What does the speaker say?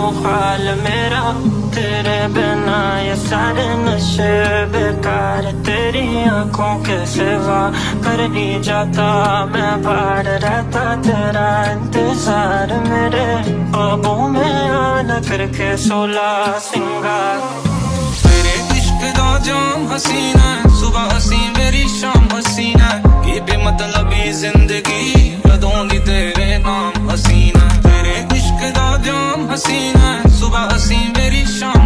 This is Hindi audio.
मुहाल मेरा, तेरे बिना ये सारे नशे बेकार। तेरी आंखों के सिवा कर नहीं जाता मैं, बाहर रहता तेरा इंतजार। मेरे ख्वाबों में आना करके 16 सिंगार। तेरे इश्क दा जाम हसीना है, सुबह हसी मेरी शाम हसीना है। ये बेमतलबी जिंदगी कदों दी तेरे नाम हसीना है। तेरे इश्क दा जाम हसीना है, सुबह हसी मेरी शाम